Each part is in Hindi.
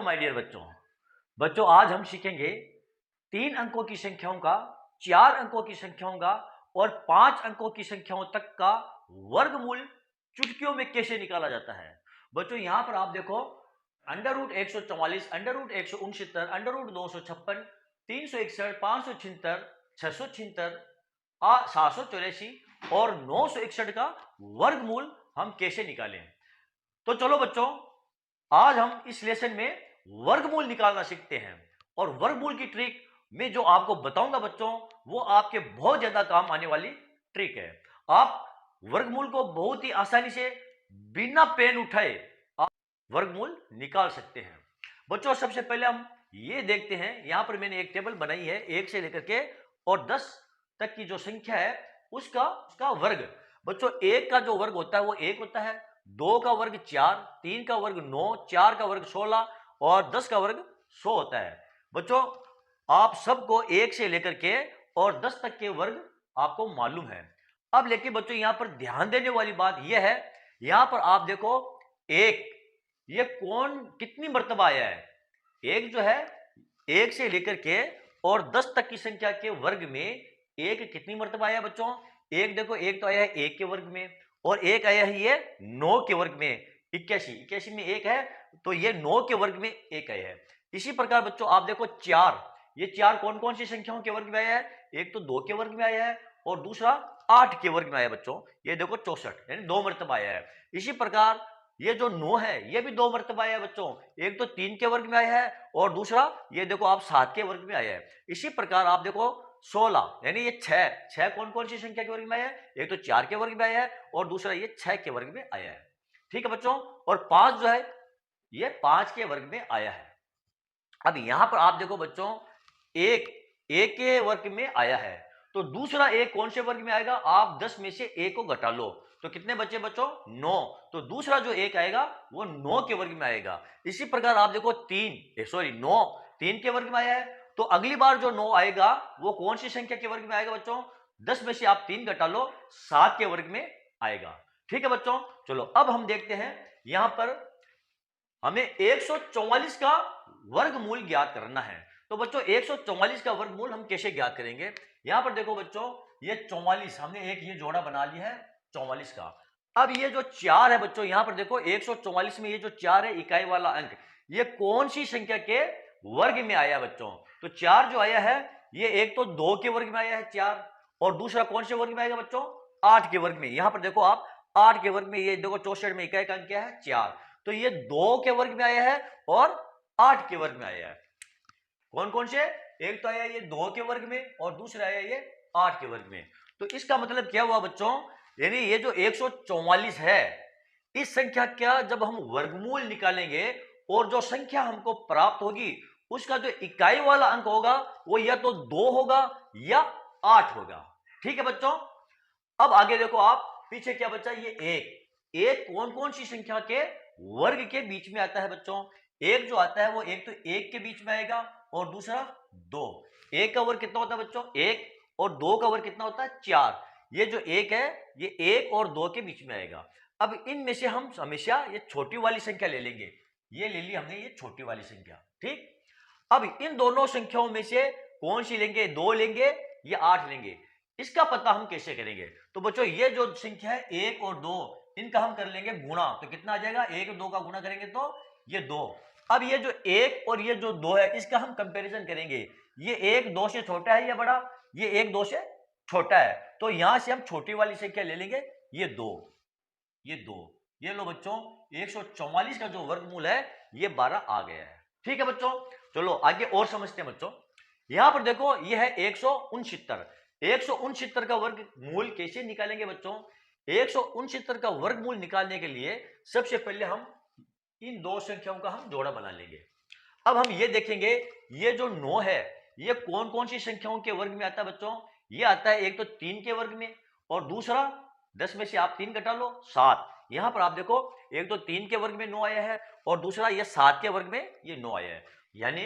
माय डियर बच्चों। बच्चों आज हम सीखेंगे 3 अंकों की संख्याओं का, 4 अंकों की संख्याओं का और 5 अंकों की संख्याओं तक का वर्गमूल चुटकियों में कैसे निकाला जाता है। बच्चों यहां पर आप देखो under root 144, under root 169, under root 256, 361, 576, 676, 784 और 961 का वर्गमूल हम कैसे निकालें। तो चलो बच्चों आज हम इस लेसन में वर्गमूल निकालना सीखते हैं और वर्गमूल की ट्रिक में जो आपको बताऊंगा बच्चों वो आपके बहुत ज्यादा काम आने वाली ट्रिक है। आप वर्गमूल को बहुत ही आसानी से बिना पेन उठाए आप वर्गमूल निकाल सकते हैं। बच्चों सबसे पहले हम ये देखते हैं, यहां पर मैंने एक टेबल बनाई है 1 से लेकर के और 10 तक की जो संख्या है उसका वर्ग। बच्चों 1 का जो वर्ग होता है वो 1 होता है, 2 का वर्ग 4, 3 का वर्ग 9, 4 का वर्ग 16 और 10 का वर्ग 100 होता है। बच्चों आप सबको 1 से लेकर के और 10 तक के वर्ग आपको मालूम है। अब लेकिन बच्चों यहां पर ध्यान देने वाली बात यह है, यहां पर आप देखो 1 ये कौन कितनी मर्तबा आया है। 1 जो है 1 से लेकर के और 10 तक की संख्या के वर्ग में 1 कितनी मर्तबा आया बच्चों। 1 देखो 1 तो आया है 1 के वर्ग में और 1 आया है ये 9 के वर्ग में, 81 में 1 है तो ये 9 के वर्ग में 1 आया है। इसी प्रकार बच्चों आप देखो 4, ये 4 कौन कौन सी संख्याओं के वर्ग में आया है। एक तो 2 के वर्ग में आया है और दूसरा 8 के वर्ग में आया है बच्चों, ये देखो 64 यानी 2 मर्तबा आया है। इसी प्रकार ये जो 9 है ये भी 2 मर्तबा आया है बच्चों, एक तो 3 के वर्ग में आया है और दूसरा ये देखो आप 7 के वर्ग में आया है। इसी प्रकार आप देखो 16 यानी ये 6 कौन कौन सी संख्या के वर्ग में आया है, एक तो 4 के वर्ग में आया है और दूसरा ये 6 के वर्ग में आया है। ठीक है बच्चों, और 5 जो है ये 5 के वर्ग में आया है। अब यहां पर आप देखो बच्चों एक के वर्ग में आया है तो दूसरा एक कौन से वर्ग में आएगा, आप 10 में से 1 को घटा लो तो कितने बचे बच्चों 9, तो दूसरा जो एक आएगा वो 9 के वर्ग में आएगा। इसी प्रकार आप देखो 9 3 के वर्ग में आया है तो अगली बार जो 9 आएगा वो कौन सी संख्या के वर्ग में आएगा बच्चों, 10 में से आप 3 घटा लो 7 के वर्ग में आएगा। ठीक है बच्चों, चलो अब हम देखते हैं यहां पर हमें 144 का वर्गमूल ज्ञात करना है। तो बच्चों 144 का वर्गमूल हम कैसे ज्ञात करेंगे। यहां पर देखो बच्चों ये 44 हमने एक ये जोड़ा बना लिया है 44 का। अब ये जो 4 है बच्चों यहां पर देखो 144 में ये जो 4 है इकाई वाला अंक, ये कौन सी संख्या के वर्ग में आया बच्चों। तो 4 जो आया है ये एक तो 2 के वर्ग में आया है 4 और दूसरा कौन से वर्ग में आएगा बच्चों 8 के वर्ग में। यहां पर देखो आप 8 के वर्ग में ये देखो 64 में इकाई का अंक क्या है 4, तो ये 2 के वर्ग में आया है और 8 के वर्ग में आया है। कौन कौन से, एक तो आया ये 2 के वर्ग में और दूसरा आया ये 8 के वर्ग में। तो इसका मतलब क्या हुआ बच्चों, यानी ये जो 144 है इस संख्या का जब हम वर्गमूल निकालेंगे और जो संख्या हमको प्राप्त होगी उसका जो इकाई वाला अंक होगा वो या तो 2 होगा या 8 होगा। ठीक है बच्चों, अब आगे देखो आप पीछे क्या बचा, ये एक कौन कौन सी संख्या के वर्ग के बीच में आता है बच्चों। एक जो आता है वो एक तो 1 के बीच में आएगा और दूसरा 2। 1 का वर्ग कितना होता है बच्चों 1 और 2 का वर्ग कितना होता है 4। ये जो 1 है ये 1 और 2 के बीच में आएगा। अब इनमें से हम हमेशा ये छोटी वाली संख्या ले लेंगे, ये ले ली हमने ये छोटी वाली संख्या। ठीक, अब इन दोनों संख्याओं में से कौन सी लेंगे, 2 लेंगे या 8 लेंगे, इसका पता हम कैसे करेंगे। तो बच्चों ये जो संख्या है 1 और 2 इनका हम कर लेंगे गुणा, तो कितना आ जाएगा 1 और 2 का गुणा करेंगे तो ये 2। अब ये जो 1 और ये जो 2 है इसका हम कंपैरिजन करेंगे, ये 1 2 से छोटा है या बड़ा, ये 1 2 से छोटा है तो यहां से हम छोटी वाली संख्या ले लेंगे, ये 2 ये 2। ये लो बच्चों 144 का जो वर्गमूल है ये 12 आ गया है। ठीक है बच्चों, चलो आगे और समझते हैं बच्चों। यहां पर देखो ये है 169 का वर्गमूल कैसे निकालेंगे बच्चों। 169 का वर्गमूल निकालने के लिए सबसे पहले हम इन दो संख्याओं का हम जोड़ा बना लेंगे। अब हम ये देखेंगे ये जो 9 है ये कौन कौन सी संख्याओं के वर्ग में आता है बच्चों, ये आता है एक तो 3 के वर्ग में और दूसरा 10 में से आप 3 घटा लो 7। यहां पर आप देखो एक तो 3 के वर्ग में 9 आया है और दूसरा ये 7 के वर्ग में ये 9 आया है। यानी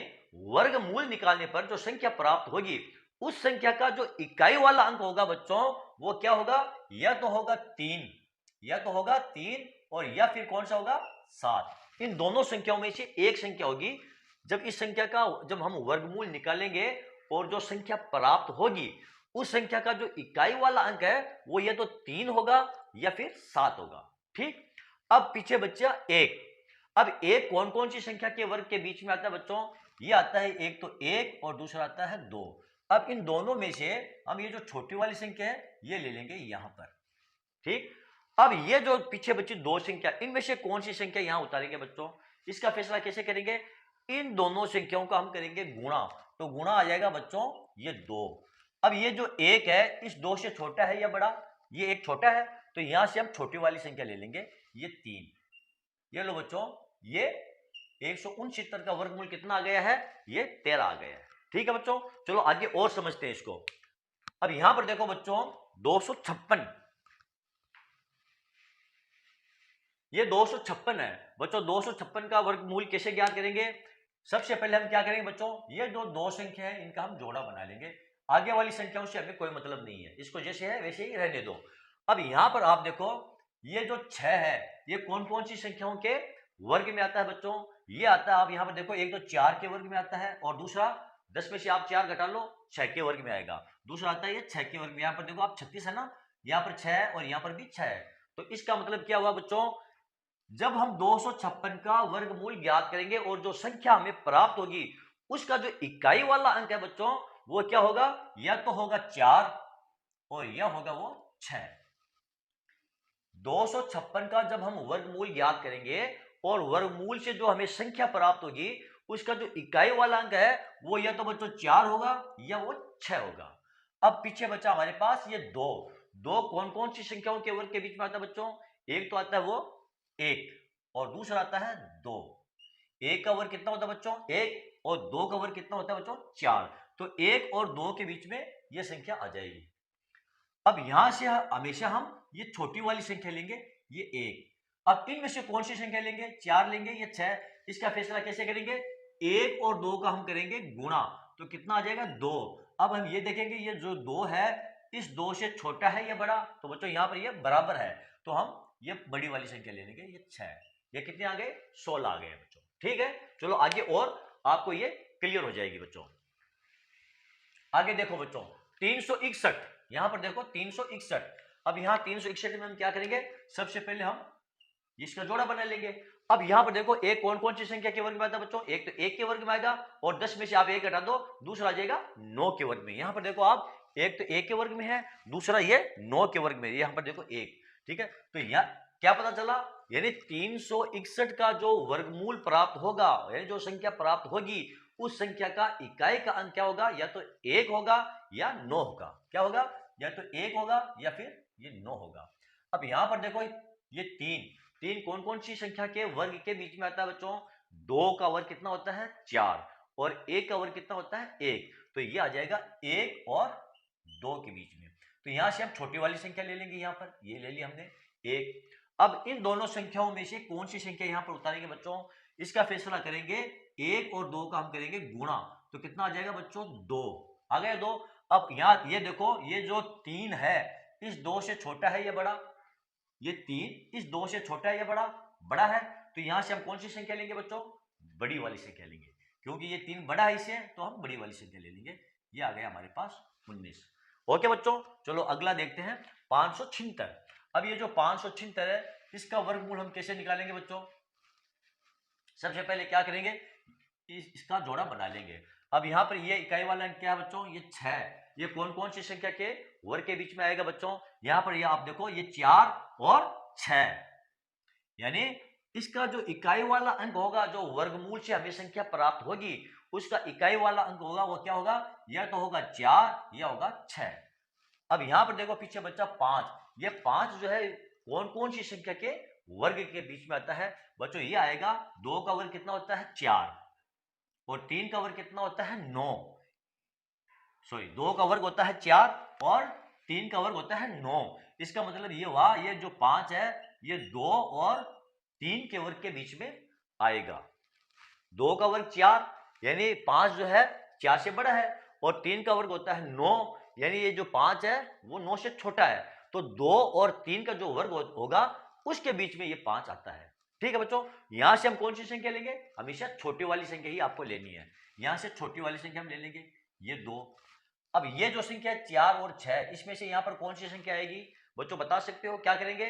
वर्गमूल निकालने पर जो संख्या प्राप्त होगी उस संख्या का जो इकाई वाला अंक होगा बच्चों वो क्या होगा, या तो होगा 3 और या फिर कौन सा होगा 7। इन दोनों संख्याओं में से एक संख्या होगी। जब इस संख्या का जब हम वर्गमूल निकालेंगे और जो संख्या प्राप्त होगी उस संख्या का जो इकाई वाला अंक है वो या तो 3 होगा या फिर 7 होगा। ठीक, अब पीछे बच्चा एक। अब एक कौन कौन सी संख्या के वर्ग के बीच में आता है बच्चों? ये आता है एक तो एक और दूसरा आता है 2। अब इन दोनों में से हम ये जो छोटी वाली संख्या है ये ले लेंगे यहां पर। ठीक, अब ये जो पीछे बची दो संख्या, इनमें से कौन सी संख्या यहां उतारेंगे बच्चों? इसका फैसला कैसे करेंगे? इन दोनों संख्याओं का हम करेंगे गुणा, तो गुणा आ जाएगा बच्चों ये 2। अब ये जो एक है इस 2 से छोटा है या बड़ा? ये एक छोटा है, तो यहां से हम छोटी वाली संख्या ले लेंगे, ये 3। ये लो बच्चों, ये 169 का वर्गमूल कितना आ गया है? ये 13 आ गया है। ठीक है बच्चों, चलो आगे और समझते हैं इसको। अब यहां पर देखो बच्चों 256, ये 256 है बच्चों। 256 का वर्गमूल कैसे ज्ञात करेंगे? सबसे पहले हम क्या करेंगे बच्चों, ये जो दो संख्या है इनका हम जोड़ा बना लेंगे। आगे वाली संख्याओं से हमें कोई मतलब नहीं है, इसको जैसे है वैसे ही रहने दो। अब यहां पर आप देखो ये जो 6 है ये कौन कौन सी संख्याओं के वर्ग में आता है बच्चों? ये आता है, आप यहां पर देखो, एक तो 4 के वर्ग में आता है और दूसरा 10 में से आप 4 घटा लो 6 के वर्ग में आएगा। दूसरा आता है ये 6 के वर्ग में। यहां पर देखो आप 36 है ना, यहां पर 6 है और यहां पर भी 6 है। तो इसका मतलब क्या हुआ बच्चों, जब हम 256 का वर्गमूल ज्ञात करेंगे और जो संख्या हमें प्राप्त होगी उसका जो इकाई वाला अंक है बच्चों वो क्या होगा? या तो होगा 4 और या होगा वो 6। 256 का जब हम वर्गमूल ज्ञात करेंगे और वर्गमूल से जो हमें संख्या प्राप्त होगी उसका जो इकाई वाला अंक है वो या तो बच्चों 4 होगा या वो 6 होगा। अब पीछे बचा हमारे पास ये 2। दो कौन कौन सी संख्याओं के वर्ग के बीच में आता है बच्चों? एक तो आता है वो 1 और दूसरा आता है 2। एक का वर्ग कितना होता है बच्चों? 1 और 2 का वर्ग कितना होता है बच्चों? 4। तो 1 और 2 के बीच में यह संख्या आ जाएगी। अब यहां से हमेशा हम ये छोटी वाली संख्या लेंगे, ये 1। अब इनमें से कौन सी संख्या लेंगे? 4 लेंगे या 6? इसका फैसला कैसे करेंगे? 1 और 2 का हम करेंगे गुणा, तो कितना आ जाएगा? 2। अब हम ये देखेंगे ये जो 2 है इस 2 से छोटा है या बड़ा? तो बच्चों यहां पर ये बराबर है, तो हम ये बड़ी वाली संख्या ले लेंगे, ये 6। ये कितने आ गए? 16 आ गए बच्चों। ठीक है, चलो आगे और आपको ये क्लियर हो जाएगी बच्चों। आगे देखो बच्चों 361, यहां पर देखो 361। अब यहां 361 में हम क्या करेंगे? सबसे पहले हम इसका जोड़ा बना लेंगे। अब यहां पर देखो एक कौन कौन सी संख्या के वर्ग में आता है बच्चों? एक तो 1 के वर्ग में आएगा और 10 में से आप 1 घटा दो, दूसरा आ जाएगा 9 के वर्ग में। यहां पर देखो आप एक तो 1 के वर्ग में है, दूसरा ये 9 के वर्ग में, यहां पर देखो 1। ठीक है, तो यहां क्या पता चला? यानी 361 का जो वर्गमूल प्राप्त होगा, यानी जो संख्या प्राप्त होगी उस संख्या का इकाई का अंक क्या होगा? या तो 1 होगा या 9 होगा। क्या होगा? या तो 1 होगा या फिर ये 9 होगा। अब यहां पर देखो ये 3 कौन कौन सी संख्या के वर्ग के बीच में आता है बच्चों? 2 का वर्ग कितना होता है? 4 और 1 का वर्ग कितना होता है? 1। तो ये आ जाएगा 1 और 2 के बीच में। तो यहां से हम छोटी वाली संख्या ले लेंगे, यहां पर ये ले ली हमने 1। अब इन दोनों संख्याओं में से कौन सी संख्या यहां पर उतारेंगे बच्चों? इसका फैसला करेंगे। 1 और 2 का हम करेंगे गुणा, तो कितना आ जाएगा बच्चों? 2 आ गया 2। अब यहां ये देखो ये जो 3 है इस 2 से छोटा है या बड़ा? ये 3 इस 2 से छोटा है या बड़ा? बड़ा है, तो यहां से हम कौन सी संख्या लेंगे बच्चों? बड़ी वाली संख्या लेंगे, क्योंकि ये 3 बड़ा है इससे, तो हम बड़ी वाली संख्या ले लेंगे। ये आ गया हमारे पास 19। ओके बच्चों, चलो अगला देखते हैं 576। अब ये जो 576 है इसका वर्गमूल हम कैसे निकालेंगे बच्चों? सबसे पहले क्या करेंगे? इसका जोड़ा बना लेंगे। अब यहां पर ये इकाई वाला अंक क्या है बच्चों? ये 6। ये कौन कौन सी संख्या के वर्ग के बीच में आएगा बच्चों? यहां पर ये आप देखो ये 4 और 6, यानी इसका जो इकाई वाला अंक होगा, जो वर्गमूल से हमें संख्या प्राप्त होगी उसका इकाई वाला अंक होगा वो क्या होगा? या तो होगा 4 या होगा 6। अब यहां पर देखो पीछे बच्चा 5। ये 5 जो है कौन कौन सी संख्या के वर्ग के बीच में आता है बच्चों? ये आएगा 2 का वर्ग कितना होता है? 4 और 3 का वर्ग कितना होता है? 9। सॉरी, 2 का वर्ग होता है 4 और 3 का वर्ग होता है 9। इसका मतलब ये हुआ ये जो 5 है ये 2 और 3 के वर्ग के बीच में आएगा। 2 का वर्ग 4 यानी 5 जो है 4 से बड़ा है और 3 का वर्ग होता है 9 यानी ये जो 5 है वो 9 से छोटा है। तो 2 और 3 का जो वर्ग होगा उसके बीच में ये 5 आता है। ठीक है बच्चों, यहां से हम कौन सी संख्या लेंगे, हमेशा छोटी वाली संख्या ही आपको लेनी है। यहां से छोटी वाली संख्या हम ले लेंगे, ये 2। अब ये जो संख्या है 4 और 6, इसमें से यहां पर कौन सी संख्या आएगी बच्चों, बता सकते हो? क्या करेंगे,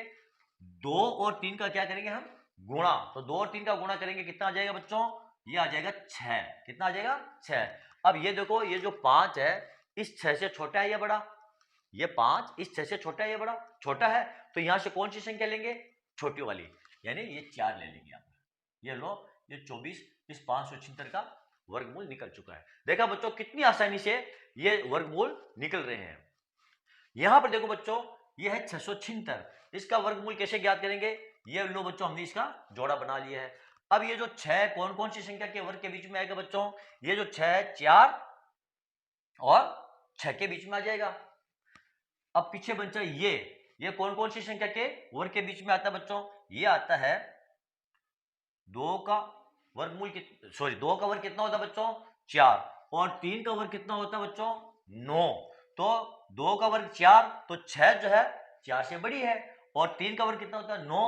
2 और 3 का क्या करेंगे हम, गुणा। तो 2 और 3 का गुणा करेंगे, कितना आ जाएगा बच्चों, ये आ जाएगा 6। कितना आ जाएगा, 6। अब ये देखो, ये जो 5 है इस 6 से छोटा है या बड़ा, ये 5 इस 6 से छोटा है या बड़ा, छोटा है। तो यहां से कौन सी संख्या लेंगे, छोटी वाली, यानी ये 4 ले लेंगे आप। ये लो, ये 24 इस 576 का वर्गमूल निकल चुका है। देखा बच्चों, कितनी आसानी से ये वर्गमूल निकल रहे हैं। यहां पर देखो बच्चों, ये है 676, इसका वर्गमूल कैसे ज्ञात करेंगे, ये लो बच्चों, हमने इसका जोड़ा बना लिया है। अब ये जो 6 कौन कौन सी संख्या के वर्ग के बीच में आएगा बच्चों, ये जो 6 है 4 और 6 के बीच में आ जाएगा। अब पीछे बच्चा ये कौन कौन सी संख्या के वर्ग के बीच में आता है बच्चों, ये आता है 2 का वर्गमूल, सॉरी 2 का वर्ग कितना होता है बच्चों, 4, और 3 का वर्ग कितना होता है बच्चों, 9। तो 2 का वर्ग 4, तो 6 जो है 4 से बड़ी है, और 3 का वर्ग कितना होता है, 9।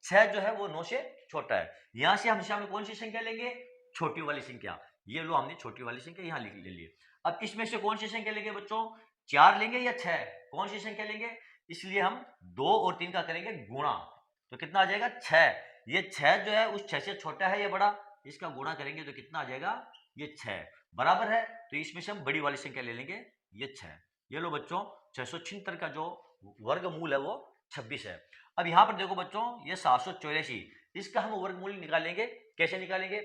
6 जो है वो 9 से छोटा है। यहां से हमेशा में कौन सी संख्या लेंगे, छोटी वाली संख्या। ये लो, हमने छोटी वाली संख्या यहां लिख ले ली। अब इसमें से कौन सी संख्या लेंगे बच्चों, 4 लेंगे या 6, कौन सी संख्या लेंगे, इसलिए हम 2 और 3 का करेंगे गुणा। तो कितना आ जाएगा, 6। ये 6 जो है उस 6 से छोटा है या बड़ा, इसका गुणा करेंगे तो कितना आ जाएगा, ये 6 बराबर है। तो इसमें से हम बड़ी वाली संख्या ले लेंगे, ये 6। ये लो बच्चों, 676 का जो वर्गमूल है वो 26 है। अब यहां पर देखो बच्चों, ये 784, इसका हम वर्गमूल निकालेंगे, कैसे निकालेंगे,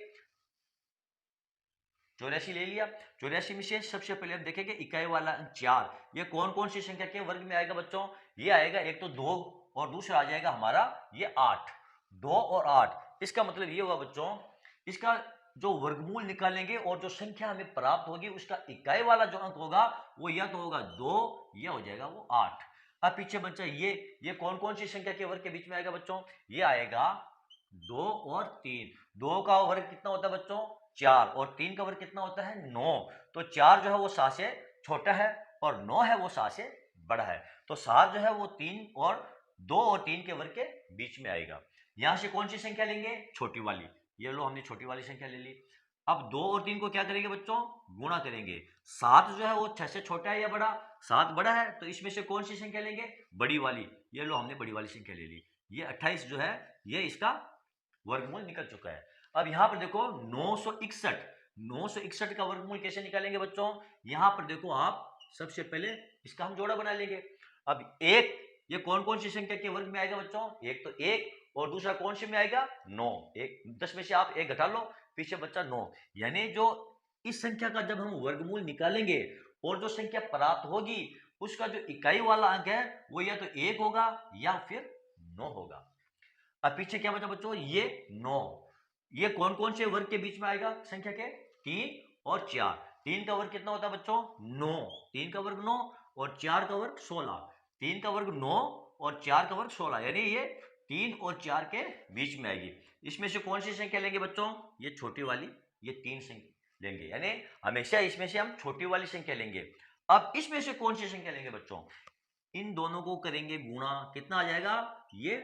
84 ले लिया। 84 में से सबसे पहले हम देखेंगे इकाई वाला अंक 4, ये कौन कौन सी संख्या के वर्ग में आएगा बच्चों, ये आएगा एक तो 2, और दूसरा आ जाएगा हमारा ये 8। 2 और 8, इसका मतलब ये होगा बच्चों, इसका जो वर्गमूल निकालेंगे और जो संख्या हमें प्राप्त होगी उसका इकाई वाला जो अंक होगा वो या तो होगा 2 या हो जाएगा वो 8। अब पीछे बच्चा ये कौन कौन सी संख्या के वर्ग के बीच में आएगा बच्चों, ये आएगा 2 और 3। 2 का वर्ग कितना होता है बच्चों, 4, और 3 का वर्ग कितना होता है, 9। तो 4 जो है वो 7 से छोटा है, और 9 है वो 7 से बड़ा है। तो 7 जो है वो 3 और 2 और 3 के वर्ग के बीच में आएगा। यहां से कौन सी संख्या लेंगे, छोटी वाली। ये लो, हमने छोटी वाली संख्या ले ली। अब 2 और 3 को क्या करेंगे बच्चों, गुणा करेंगे। 7 जो है वो 6 से छोटा है या बड़ा, 7 बड़ा है, तो इसमें से कौन सी संख्या लेंगे, बड़ी वाली। ये लो, हमने बड़ी वाली संख्या ले ली। ये 28 जो है ये इसका वर्गमूल निकल चुका है। अब यहां पर देखो 961, 961 का वर्गमूल कैसे निकालेंगे बच्चों, यहां पर देखो आप, सबसे पहले इसका हम जोड़ा बना लेंगे। अब एक, ये कौन कौन सी संख्या के वर्ग में आएगा बच्चों, एक तो 1, और दूसरा कौन से में आएगा, 9। एक 10 में से आप 1 घटा लो, पीछे बच्चा 9। यानी जो इस संख्या का जब हम वर्गमूल निकालेंगे और जो संख्या प्राप्त होगी उसका जो इकाई वाला अंक है वो या तो 1 होगा या फिर 9 होगा। अब पीछे क्या बचा बच्चों, ये 9। ये कौन कौन से वर्ग के बीच में आएगा संख्या के, 3 और 4। 3 का वर्ग कितना होता है बच्चों, 9। 3 का वर्ग 9 और 4 का वर्ग 16। 3 का वर्ग 9 और 4 का वर्ग 16, यानी ये 3 और 4 के बीच में आएगी। इसमें से कौन सी संख्या लेंगे बच्चों, ये छोटी वाली, ये 3 संख्या लेंगे, यानी हमेशा इसमें से हम छोटी वाली संख्या लेंगे। अब इसमें से कौन सी संख्या लेंगे बच्चों, इन दोनों को करेंगे गुणा, कितना आ जाएगा, ये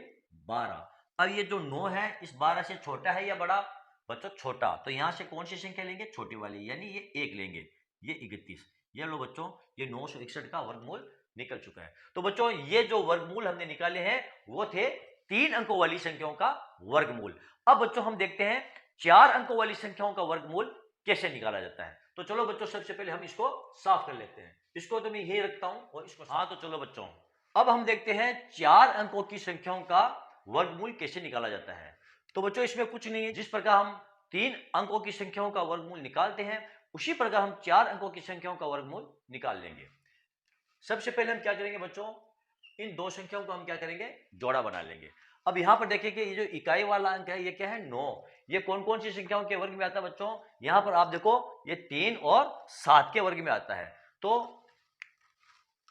12। अब ये जो 9 है इस 12 से छोटा है या बड़ा, बच्चों छोटा, तो यहां से कौन सी संख्या लेंगे, छोटी वाली, यानी ये 1 लेंगे, ये 31। ये लो बच्चों, ये 961 का वर्गमूल निकल चुका है। तो बच्चों ये जो वर्गमूल हमने निकाले हैं वो थे 3 अंकों वाली संख्याओं का वर्गमूल। अब बच्चों हम देखते हैं 4 अंकों वाली संख्याओं का वर्गमूल कैसे निकाला जाता है। तो चलो बच्चों, सबसे पहले हम इसको साफ कर लेते हैं। इसको तो मैं यही रखता हूं और इसको, हाँ तो चलो बच्चों, अब हम देखते हैं 4 अंकों की संख्याओं का वर्गमूल कैसे निकाला जाता है। तो बच्चों इसमें कुछ नहीं है, जिस प्रकार हम 3 अंकों की संख्याओं का वर्गमूल निकालते हैं उसी प्रकार हम 4 अंकों की संख्याओं का वर्गमूल निकाल लेंगे। सबसे पहले हम क्या करेंगे बच्चों, इन दो संख्याओं को हम क्या करेंगे, जोड़ा बना लेंगे। अब यहां पर देखिए कि ये जो इकाई वाला अंक है ये क्या है, 9। ये कौन कौन सी संख्याओं के वर्ग में आता है बच्चों, यहां पर आप देखो ये 3 और 7 के वर्ग में आता है। तो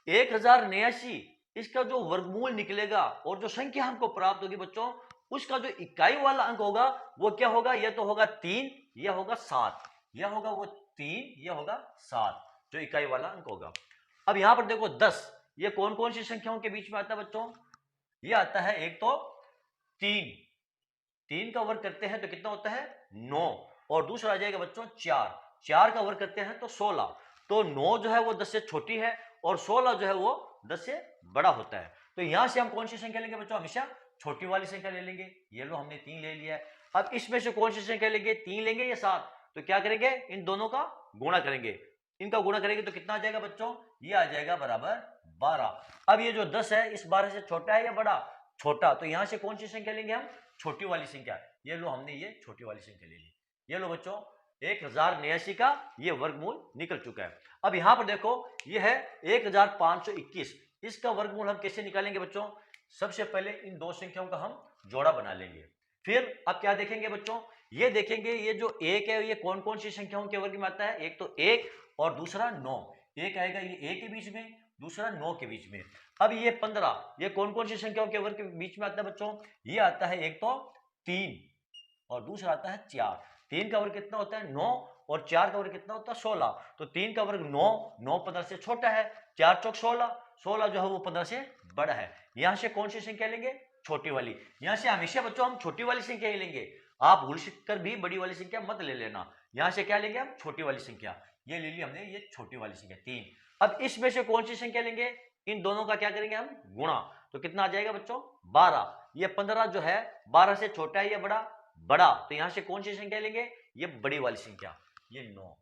1089 इसका जो वर्गमूल निकलेगा और जो संख्या हमको प्राप्त होगी बच्चों, उसका जो इकाई वाला अंक होगा वो क्या होगा, यह तो होगा 3 या होगा 7, यह होगा वो 3 या होगा 7 जो इकाई वाला अंक होगा। अब यहां पर देखो 10, ये कौन कौन सी संख्याओं के बीच में आता है बच्चों, ये आता है एक तो 3, 3 का वर्ग करते हैं तो कितना होता है 9, और दूसरा आ जाएगा बच्चों 4, 4 का वर्ग करते हैं तो 16। तो 9 जो है वो 10 से छोटी है और 16 जो है वो 10 से बड़ा होता है। तो यहां से हम कौन सी संख्या लेंगे बच्चों, हमेशा छोटी वाली संख्या ले लेंगे। ये लो हमने 3 ले लिया है। अब इसमें से कौन सी संख्या लेंगे, 3 लेंगे या 7? तो क्या करेंगे, इन दोनों का गुणा करेंगे। इनका गुणा करेंगे तो कितना आ जाएगा बच्चों, ये आ जाएगा बराबर 12। अब ये जो 10 है इस 12 से छोटा है या बड़ा, छोटा। तो यहां से कौन सी संख्या लेंगे हम, छोटी वाली संख्या। ये लो हमने ये छोटी वाली संख्या ले ली। ये लो बच्चों 1089 का ये वर्गमूल निकल चुका है। अब यहां पर देखो ये है 1521, इसका वर्गमूल हम कैसे निकालेंगे बच्चों, सबसे पहले इन दो संख्याओं का हम जोड़ा बना लेंगे। फिर अब क्या देखेंगे बच्चों, ये देखेंगे ये जो 1 है ये कौन कौन सी संख्याओं के वर्ग में आता है। एक तो 1 और दूसरा 9। 1 आएगा ये 1 के बीच में, दूसरा 9 के बीच में। अब ये 15 ये कौन कौन सी संख्याओं के वर्ग के बीच में आता है बच्चों, ये आता है एक तो 3 और दूसरा आता है 4। 3 का वर्ग कितना होता है 9 और 4 का वर्ग कितना होता है 16। तो 3 का वर्ग 9, 9 15 से छोटा है, 4 चौक 16, 16 जो है वो 15 से बड़ा है। यहां से कौन सी संख्या लेंगे, छोटी वाली। यहां से हमेशा बच्चों हम छोटी वाली संख्या ही लेंगे, आप भूल कर भी बड़ी वाली संख्या मत ले लेना। यहां से क्या लेंगे हम, छोटी वाली संख्या। ये ले ली हमने, ये छोटी वाली संख्या 3। अब इसमें से कौन सी संख्या लेंगे, इन दोनों का क्या करेंगे हम, गुणा। तो कितना आ जाएगा बच्चों 12। ये 15 जो है 12 से छोटा है या बड़ा, बड़ा। तो यहां से कौन सी संख्या लेंगे, ये बड़ी वाली संख्या, ये 9।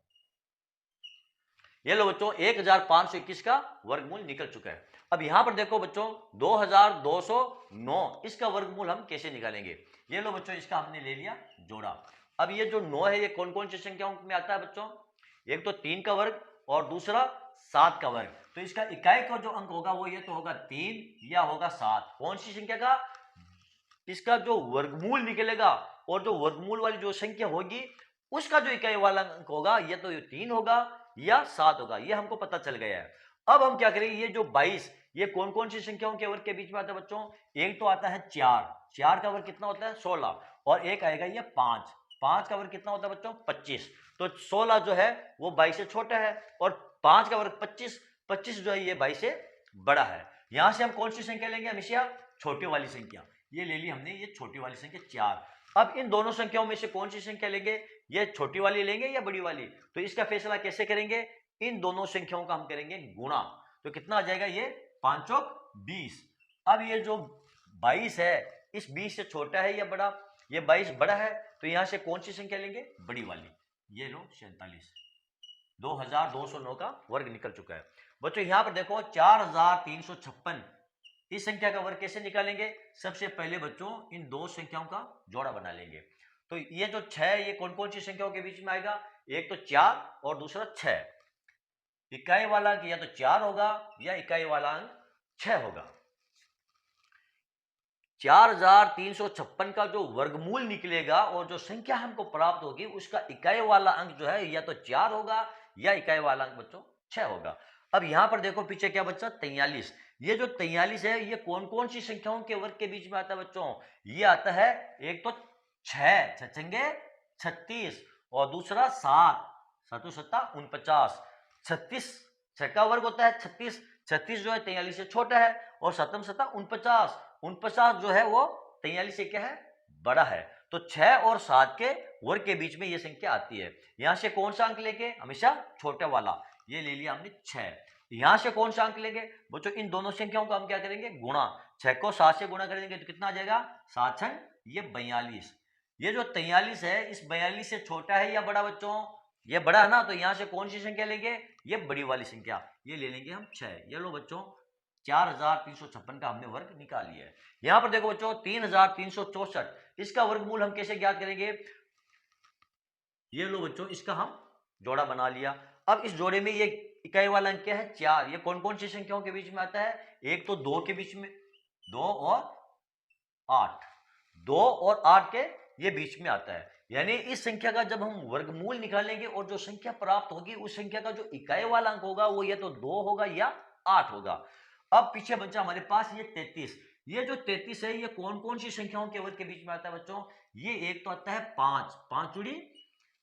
ये लो बच्चों 1521 का वर्गमूल निकल चुका है। अब यहां पर देखो बच्चों 2209, इसका वर्गमूल हम कैसे निकालेंगे। ये लो बच्चों इसका हमने ले लिया जोड़ा। अब ये जो 9 है ये कौन कौन सी संख्याओं में आता है बच्चों, एक तो 3 का वर्ग और दूसरा 7 का वर्ग। तो इसका इकाई का जो अंक होगा वो ये तो होगा 3 या होगा 7। कौन सी संख्या का, इसका जो वर्गमूल निकलेगा और जो वर्गमूल वाली जो संख्या होगी उसका जो इकाई वाला अंक होगा ये तो 3 होगा या 7 होगा, ये हमको पता चल गया है। अब हम क्या करेंगे, ये जो 22 ये कौन कौन सी संख्याओं के वर्ग के बीच में आता है बच्चों, एक तो आता है 4, 4 का वर्ग कितना होता है 16, और एक आएगा ये 5, 5 का वर्ग कितना होता है बच्चों 25। तो 16 जो है वो 22 से छोटा है और 5 का वर्ग 25, 25 जो है ये 22 से बड़ा है। यहां से हम कौन सी संख्या लेंगे, हमेशा छोटी वाली संख्या। ये ले ली हमने, ये छोटी वाली संख्या 4। अब इन दोनों संख्याओं में से कौन सी संख्या लेंगे, ये छोटी वाली लेंगे या बड़ी वाली। तो इसका फैसला कैसे करेंगे, इन दोनों संख्याओं का हम करेंगे गुणा। तो कितना आ जाएगा, ये 5 चौक 20। अब ये जो 22 है इस 20 से छोटा है या बड़ा, ये 22 बड़ा है। तो यहां से कौन सी संख्या लेंगे, बड़ी वाली। ये लो 47, 2209 का वर्ग निकल चुका है। बच्चों यहां पर देखो 4356, इस संख्या का वर्ग कैसे निकालेंगे, सबसे पहले बच्चों इन दो संख्याओं का जोड़ा बना लेंगे। तो ये जो 6 ये कौन कौन सी संख्याओं के बीच में आएगा, एक तो 4 और दूसरा 6। इकाई वाला अंक या तो 4 होगा या इकाई वाला अंक 6 होगा। 4356 का जो वर्गमूल निकलेगा और जो संख्या हमको प्राप्त होगी उसका इकाई वाला अंक जो है या तो 4 होगा या इकाई वाला अंक बच्चों 6 होगा। अब यहां पर देखो पीछे क्या बच्चा 43, ये जो 43 है ये कौन कौन सी संख्याओं के वर्ग के बीच में आता है बच्चों, ये आता है एक तो 6, 6 36 और दूसरा 7, 7 सत्ता 49, 36 6 का वर्ग होता है 36, 36 जो है 43 से छोटा है और 7 सत्ता 49, 49 जो है वो 43 से क्या है बड़ा है। तो 6 और 7 के वर्ग के बीच में ये संख्या आती है। यहां से कौन सा अंक लेंगे, हमेशा छोटा वाला, ये ले लिया हमने 6। यहां से कौन सा अंक लेंगे बच्चों, इन दोनों संख्याओं को हम क्या करेंगे गुणा। 6 को 7 से गुणा करेंगे तो कितना आ जाएगा 7 6 ये 42। ये जो 43 है इस 42 से छोटा है या बड़ा बच्चों, ये बड़ा है ना। तो यहां से कौन सी संख्या लेंगे, ये बड़ी वाली संख्या, ये ले लेंगे हम 6। ये लो बच्चों 4356 का हमने वर्ग निकाल लिया है। यहां पर देखो बच्चों 3364, इसका वर्गमूल हम कैसे ज्ञात करेंगे, ये लो बच्चों इसका हम जोड़ा बना लिया। अब इस जोड़े में ये इकाई वाला अंक क्या है 4, ये कौन कौन सी संख्याओं के बीच में आता है, एक तो 2 के बीच में, 2 और 8, 2 और 8 के ये बीच में आता है। यानी इस संख्या का जब हम वर्गमूल निकालेंगे और जो संख्या प्राप्त होगी उस संख्या का जो इकाई वाला अंक होगा वो या तो 2 होगा या 8 होगा। अब पीछे बच्चा हमारे पास ये 33, ये जो 33 है ये कौन कौन सी संख्याओं के वर्ग के बीच में आता है बच्चों, ये एक तो आता है 5, 5 जुड़ी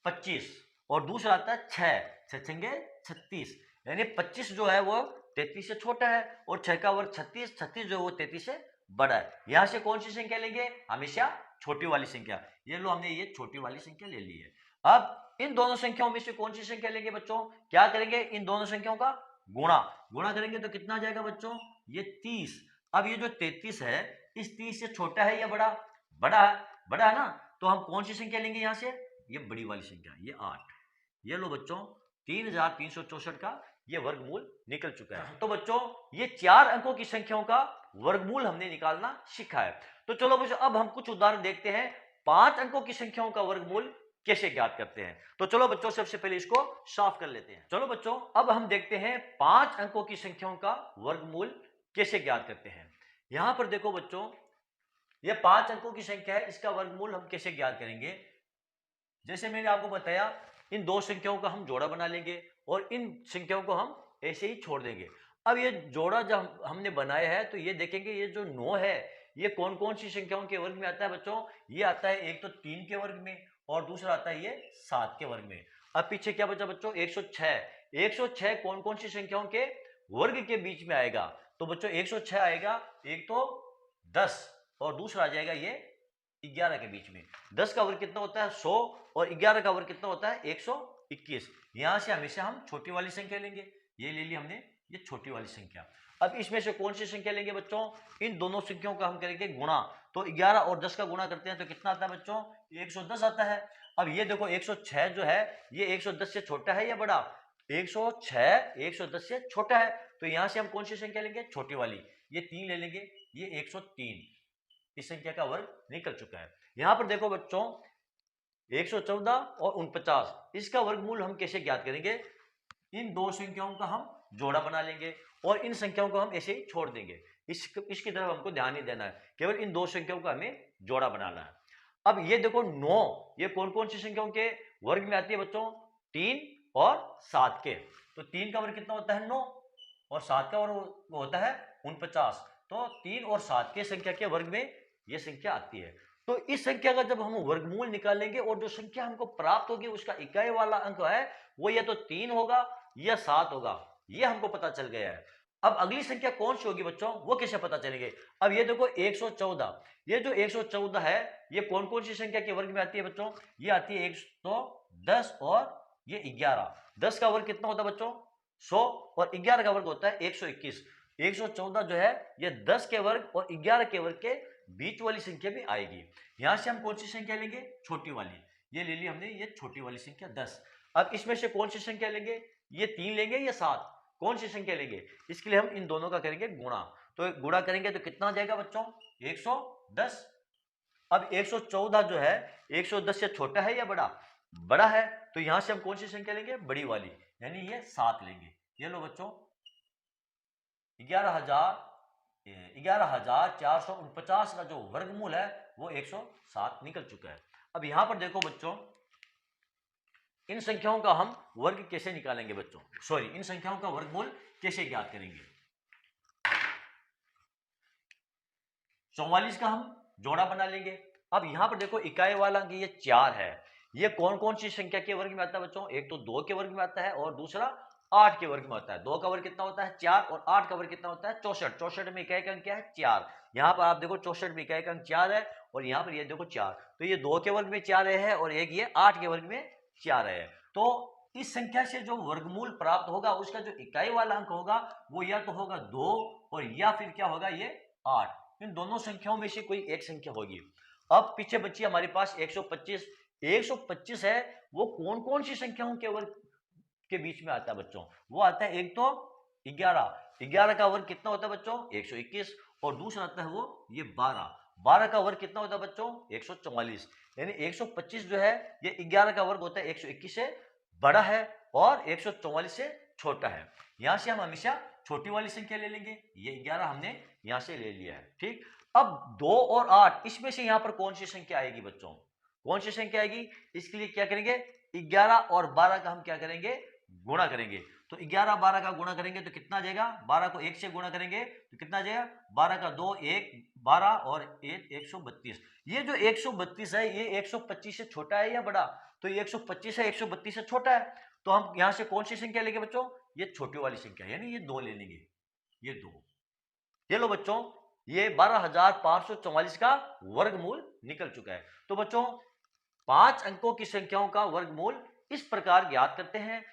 25 और दूसरा आता है 6, 6 36। यानी 25 जो है वो 33 से छोटा है और 6 का वर्ग 36, 36 जो है वो 33 से बड़ा है। यहां से कौन सी संख्या लेंगे? हमेशा छोटी वाली संख्या। ये लो, हमने ये छोटी वाली संख्या ले ली है। अब इन दोनों संख्याओं में से कौन सी संख्या लेंगे बच्चों? क्या करेंगे? इन दोनों संख्याओं का गुणा। गुणा करेंगे तो कितना आ जाएगा बच्चों? ये 30। अब ये जो 33 है, इस 30 से छोटा है या बड़ा? बड़ा है। बड़ा है ना, तो हम कौन सी संख्या लेंगे यहां से? ये बड़ी वाली संख्या, ये 8। ये लो बच्चों, 3364 का ये वर्गमूल निकल चुका है। तो बच्चों, ये 4 अंकों की संख्याओं का वर्गमूल हमने निकालना सीखा है। तो चलो बच्चों, अब हम कुछ उदाहरण देखते हैं 5 अंकों की संख्याओं का वर्गमूल कैसे ज्ञात करते हैं। तो चलो बच्चों, सबसे पहले इसको साफ कर लेते हैं। चलो बच्चों, अब हम देखते हैं 5 अंकों की संख्याओं का वर्गमूल कैसे ज्ञात करते हैं। यहां पर देखो बच्चों, ये 5 अंकों की संख्या है, इसका वर्गमूल हम कैसे ज्ञात करेंगे? जैसे मैंने आपको बताया, इन दो संख्याओं का हम जोड़ा बना लेंगे और इन संख्याओं को हम ऐसे ही छोड़ देंगे। अब ये जोड़ा जब हमने बनाया है, तो ये देखेंगे ये जो 9 है, ये कौन कौन सी संख्याओं के वर्ग में आता है बच्चों? ये आता है एक तो 3 के वर्ग में, और दूसरा आता है ये 7 के वर्ग में। अब पीछे क्या बचा बच्चों? 106। 106 कौन कौन सी संख्याओं के वर्ग के बीच में आएगा? तो बच्चों 106 आएगा एक तो 10, और दूसरा आ जाएगा ये 11 के बीच में। 10 का वर्ग कितना होता है? 100, और 11 का वर्ग कितना होता है? 121। यहां से हमेशा हम छोटी वाली संख्या लेंगे। ये ले ली हमने, ये छोटी वाली संख्या। अब इसमें से कौन सी संख्या लेंगे बच्चों? इन दोनों संख्याओं का हम करेंगे गुणा। तो 11 और 10 का गुणा करते हैं तो कितना आता है बच्चों? 110 आता है। अब ये देखो 106 जो है, ये 110 से छोटा है या बड़ा? 106 110 से छोटा है, तो यहां से हम कौन सी संख्या लेंगे? छोटी वाली। ये 3 ले लेंगे, ये 103। इस संख्या का वर्ग निकल चुका है। यहां पर देखो बच्चों, 114 और 49, इसका वर्गमूल हम कैसे ज्ञात करेंगे? इन दो संख्याओं का हम जोड़ा बना लेंगे और इन संख्याओं को हम ऐसे ही छोड़ देंगे। इसकी तरफ हमको ध्यान नहीं देना है, केवल इन दो संख्याओं का हमें जोड़ा बनाना है। अब ये देखो 9, ये कौन कौन सी संख्याओं के वर्ग में आती है बच्चों? 3 और 7 के। तो 3 का वर्ग कितना होता है? 9, और 7 का वर्ग होता है 49। तो 3 और 7 के संख्या के वर्ग में यह संख्या आती है। तो इस संख्या का जब हम वर्गमूल निकालेंगे और जो संख्या हमको प्राप्त होगी उसका इकाई वाला अंक है, वो या तो 3 होगा या 7 होगा। ये हमको पता चल गया है। अब अगली संख्या कौन सी होगी बच्चों, वो कैसे पता चलेंगे? अब ये देखो 114, ये जो 114 है, ये कौन कौन सी संख्या के वर्ग में आती है बच्चों? ये आती है 110 और ये 11। 10 का वर्ग कितना होता है बच्चों? 100, और 11 का वर्ग होता है 121। 114 जो है, ये 10 के वर्ग और 11 के वर्ग के बीच वाली संख्या भी आएगी। यहां से हम कौन सी संख्या लेंगे? छोटी वाली। ये ले ली हमने, ये छोटी वाली संख्या 10। अब इसमें से कौन सी संख्या लेंगे? ये 3 लेंगे या 7? कौन सी संख्या लेंगे? इसके लिए हम इन दोनों का करेंगे गुणा। तो गुणा करेंगे तो कितना आ जाएगा बच्चों? 110। अब 114 जो है, 110 से छोटा है या बड़ा? बड़ा है। तो यहां से हम कौन सी संख्या लेंगे? बड़ी वाली, यानी ये 7 लेंगे। ये लो बच्चों, 11,449 का जो वर्गमूल है वो 107 निकल चुका है। अब यहां पर देखो बच्चों, इन संख्याओं का हम वर्ग कैसे निकालेंगे बच्चों? सॉरी, इन संख्याओं का वर्गमूल कैसे ज्ञात करेंगे? 44 का हम जोड़ा बना लेंगे। अब यहां पर देखो इकाई वाला अंक ये 4 है। ये कौन कौन सी संख्या के वर्ग में आता है बच्चों? एक तो 2 के वर्ग में आता है और दूसरा 8 के वर्ग में आता है। 2 का वर्ग कितना होता है? 4, और 8 का वर्ग कितना होता है? 64। 64 में इकाई का अंक क्या है? 4। यहां पर आप देखो 64 में इकाई का अंक 4 है, और यहां पर ये देखो 4। तो ये 2 के वर्ग में 4 है और एक ये 8 के वर्ग में 4 है। तो इस संख्या से जो वर्गमूल प्राप्त होगा उसका जो इकाई वाला अंक होगा वो या तो होगा 2, और या फिर क्या होगा? ये 8। इन दोनों संख्याओं में से कोई एक संख्या होगी। अब पीछे बची हमारे पास 125। 125 है, वो कौन कौन सी संख्याओं के वर्ग के बीच में आता है बच्चों? वो आता है एक तो 11। 11 का वर्ग कितना होता है बच्चों? 121, और दूसरा आता है वो ये 12। 12 का वर्ग कितना होता है बच्चों? 144। यानी 125 जो है, ये 11 का वर्ग होता है 121 से बड़ा है और 144 से छोटा है। यहां से हम हमेशा छोटी वाली संख्या ले लेंगे। ये 11 हमने यहां से ले लिया है, ठीक। अब 2 और 8, इसमें से यहां पर कौन सी संख्या आएगी बच्चों? कौन सी संख्या आएगी? इसके लिए क्या करेंगे? 11 और 12 का हम क्या करेंगे? गुणा करेंगे। तो 11 12 का गुणा करेंगे तो कितना आ जाएगा? 12 को 1 से गुणा करेंगे तो कितना आ जाएगा? 12 का 2 1, 12 और 1 132। ये जो 132 है, ये 125 से छोटा है या बड़ा? तो ये 125 है, 132 से छोटा है। तो हम यहां से कौन सी संख्या लेंगे बच्चों? ये छोटी वाली संख्या, यानी ये 2 ले लेंगे। ये 2। ये लो बच्चों, ये 12,544 का वर्गमूल निकल चुका है। तो बच्चों 5 अंकों की संख्याओं का वर्गमूल इस प्रकार ज्ञात करते हैं।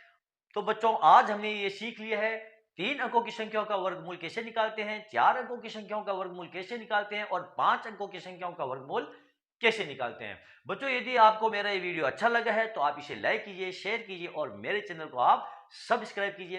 तो बच्चों आज हमने ये सीख लिया है 3 अंकों की संख्याओं का वर्गमूल कैसे निकालते हैं, 4 अंकों की संख्याओं का वर्गमूल कैसे निकालते हैं और 5 अंकों की संख्याओं का वर्गमूल कैसे निकालते हैं। बच्चों यदि आपको मेरा ये वीडियो अच्छा लगा है तो आप इसे लाइक कीजिए, शेयर कीजिए और मेरे चैनल को आप सब्सक्राइब कीजिए।